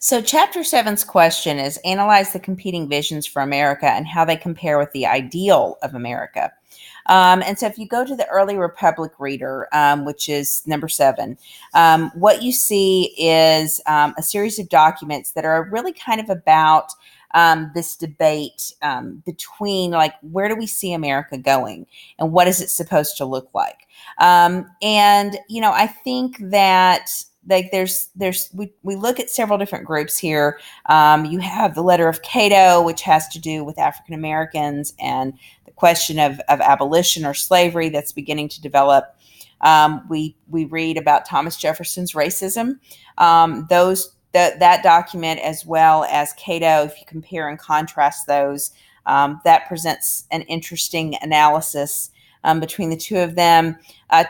So, Chapter Seven's question is analyze the competing visions for America and how they compare with the ideal of America. And so, if you go to the Early Republic Reader, which is number 7, what you see is a series of documents that are really kind of about this debate between, like, where do we see America going and what is it supposed to look like? I think that we look at several different groups here. You have the letter of Cato, which has to do with African Americans and the question of abolition or slavery that's beginning to develop. We read about Thomas Jefferson's racism. That document, as well as Cato, if you compare and contrast those, that presents an interesting analysis between the two of them.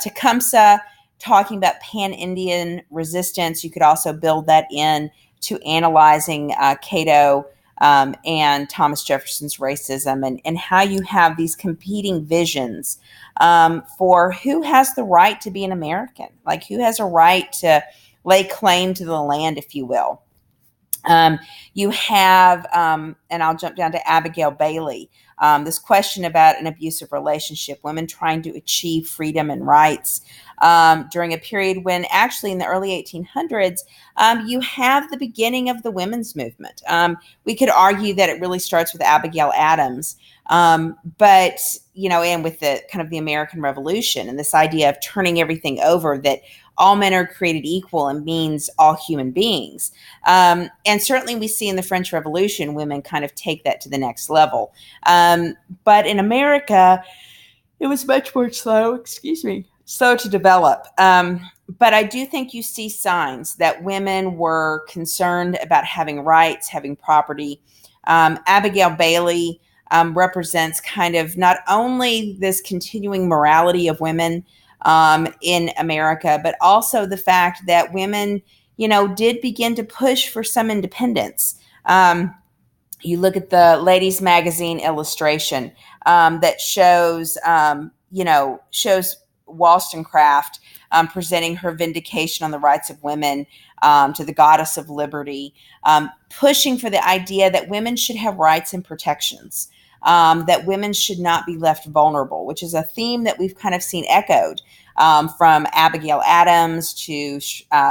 Tecumseh, talking about pan-Indian resistance, you could also build that in to analyzing Cato and Thomas Jefferson's racism, and how you have these competing visions for who has the right to be an American, like who has a right to lay claim to the land, if you will. You have, and I'll jump down to Abigail Bailey, this question about an abusive relationship, women trying to achieve freedom and rights during a period when actually in the early 1800s, you have the beginning of the women's movement. We could argue that it really starts with Abigail Adams, but, and with the kind of the American Revolution and this idea of turning everything over, that all men are created equal and means all human beings. And certainly we see in the French Revolution, women kind of take that to the next level. But in America, it was much more slow to develop. But I do think you see signs that women were concerned about having rights, having property. Abigail Bailey represents kind of not only this continuing morality of women in America, but also the fact that women, did begin to push for some independence. You look at the Ladies Magazine illustration that shows Wollstonecraft presenting her vindication on the rights of women to the goddess of liberty, pushing for the idea that women should have rights and protections. That women should not be left vulnerable, which is a theme that we've kind of seen echoed from Abigail Adams to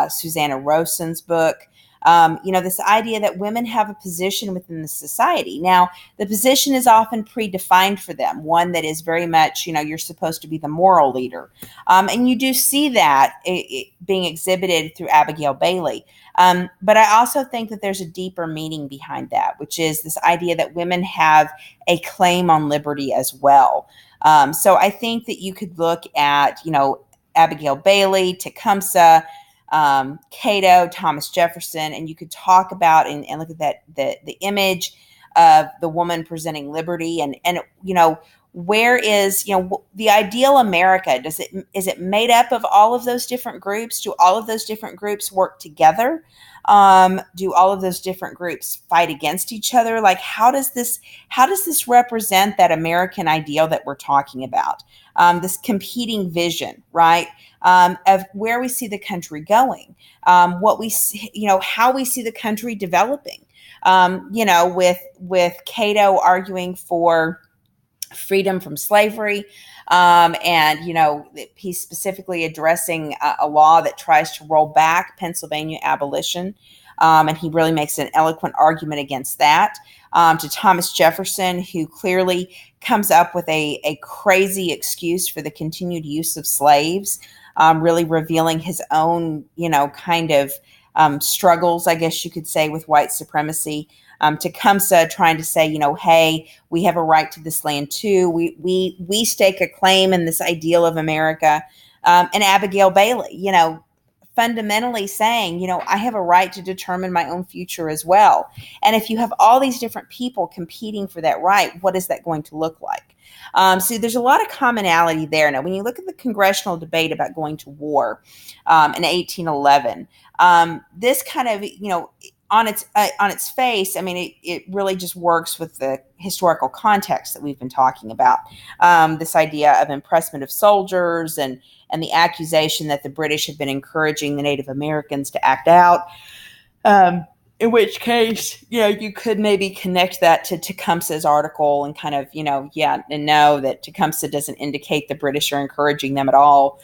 Susanna Rowson's book. This idea that women have a position within the society. Now, the position is often predefined for them, one that is very much, you're supposed to be the moral leader. And you do see that being exhibited through Abigail Bailey. But I also think that there's a deeper meaning behind that, which is this idea that women have a claim on liberty as well. So I think that you could look at, Abigail Bailey, Tecumseh, Cato, Thomas Jefferson, and you could talk about and look at that the image of the woman presenting liberty, and where is the ideal America? Is it made up of all of those different groups? Do all of those different groups work together? Do all of those different groups fight against each other? Like, how does this represent that American ideal that we're talking about? This competing vision, right? Of where we see the country going, what we see, how we see the country developing. With Cato arguing for freedom from slavery, and he's specifically addressing a law that tries to roll back Pennsylvania abolition, and he really makes an eloquent argument against that. To Thomas Jefferson, who clearly comes up with a crazy excuse for the continued use of slaves, really revealing his own, kind of struggles, I guess you could say, with white supremacy. Tecumseh trying to say, hey, we have a right to this land too. We stake a claim in this ideal of America. And Abigail Bailey, fundamentally saying, I have a right to determine my own future as well. And if you have all these different people competing for that right, what is that going to look like? So there's a lot of commonality there. Now, when you look at the congressional debate about going to war in 1811, this kind of, on its face, I mean, it really just works with the historical context that we've been talking about. This idea of impressment of soldiers and the accusation that the British have been encouraging the Native Americans to act out. In which case, you could maybe connect that to Tecumseh's article and kind of, and know that Tecumseh doesn't indicate the British are encouraging them at all.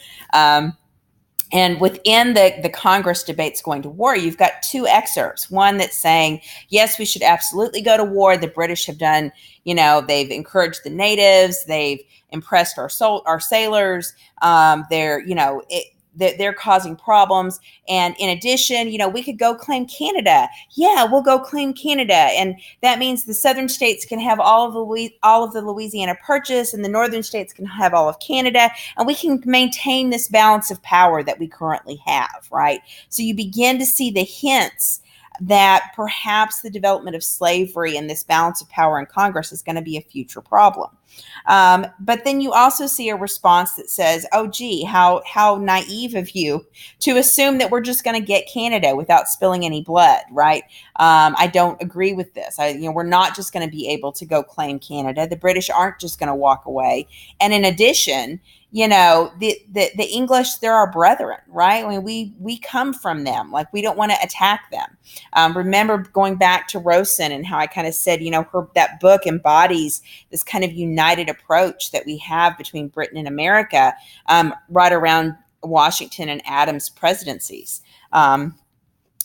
And within the Congress debates going to war, you've got two excerpts. One that's saying, yes, we should absolutely go to war. The British have done, they've encouraged the natives. They've impressed our sailors. They're causing problems. And in addition, we could go claim Canada. Yeah, we'll go claim Canada. And that means the southern states can have all of the Louisiana Purchase, and the northern states can have all of Canada. And we can maintain this balance of power that we currently have, right? So you begin to see the hints that perhaps the development of slavery and this balance of power in Congress is going to be a future problem. But then you also see a response that says, oh, gee, how naive of you to assume that we're just going to get Canada without spilling any blood, right? I don't agree with this. We're not just going to be able to go claim Canada. The British aren't just going to walk away. And in addition, the English, they're our brethren, right? I mean, we come from them. Like, we don't want to attack them. Remember going back to Rosen and how I kind of said, that book embodies this kind of united approach that we have between Britain and America, right around Washington and Adams presidencies.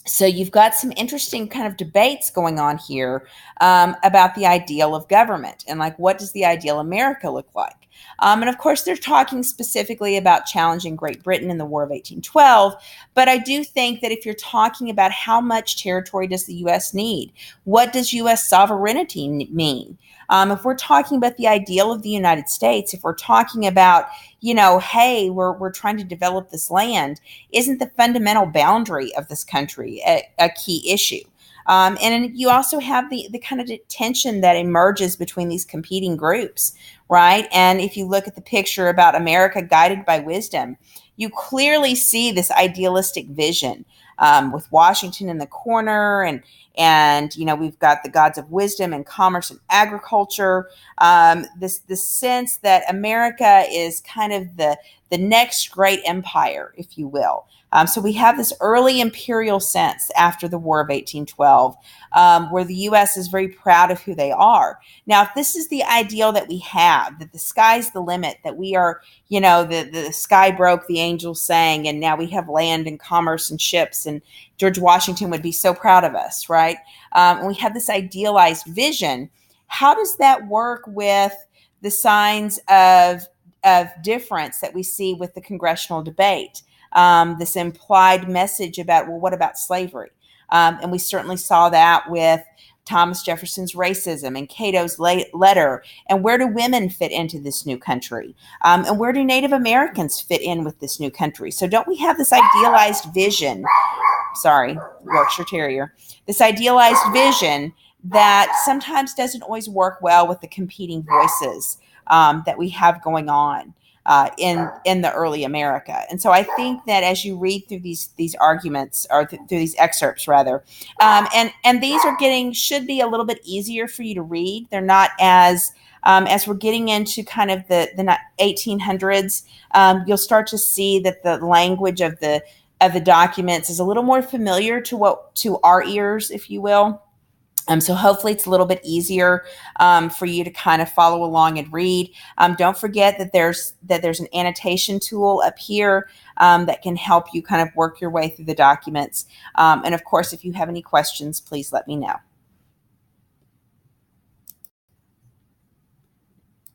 So you've got some interesting kind of debates going on here about the ideal of government and like, what does the ideal America look like? And of course, they're talking specifically about challenging Great Britain in the War of 1812. But I do think that if you're talking about how much territory does the U.S. need, what does U.S. sovereignty mean? If we're talking about the ideal of the United States, if we're talking about, hey, we're trying to develop this land, isn't the fundamental boundary of this country a key issue? And you also have the kind of tension that emerges between these competing groups, right? And if you look at the picture about America guided by wisdom, you clearly see this idealistic vision with Washington in the corner, and we've got the gods of wisdom and commerce and agriculture. This sense that America is kind of the next great empire, if you will. So we have this early imperial sense after the War of 1812, where the U.S. is very proud of who they are. Now, if this is the ideal that we have, that the sky's the limit, that we are, the sky broke, the angels sang, and now we have land and commerce and ships, and George Washington would be so proud of us, right? And we have this idealized vision. How does that work with the signs of difference that we see with the congressional debate? This implied message about, well, what about slavery? And we certainly saw that with Thomas Jefferson's racism and Cato's letter. And where do women fit into this new country? And where do Native Americans fit in with this new country? So don't we have this idealized vision? Sorry, Yorkshire Terrier. This idealized vision that sometimes doesn't always work well with the competing voices that we have going on in the early America. And so I think that as you read through these arguments, or through these excerpts rather, and these should be a little bit easier for you to read. They're not as we're getting into kind of the 1800s, you'll start to see that the language of the documents is a little more familiar to our ears, if you will. So hopefully it's a little bit easier for you to kind of follow along and read. Don't forget that there's an annotation tool up here that can help you kind of work your way through the documents. And of course, if you have any questions, please let me know.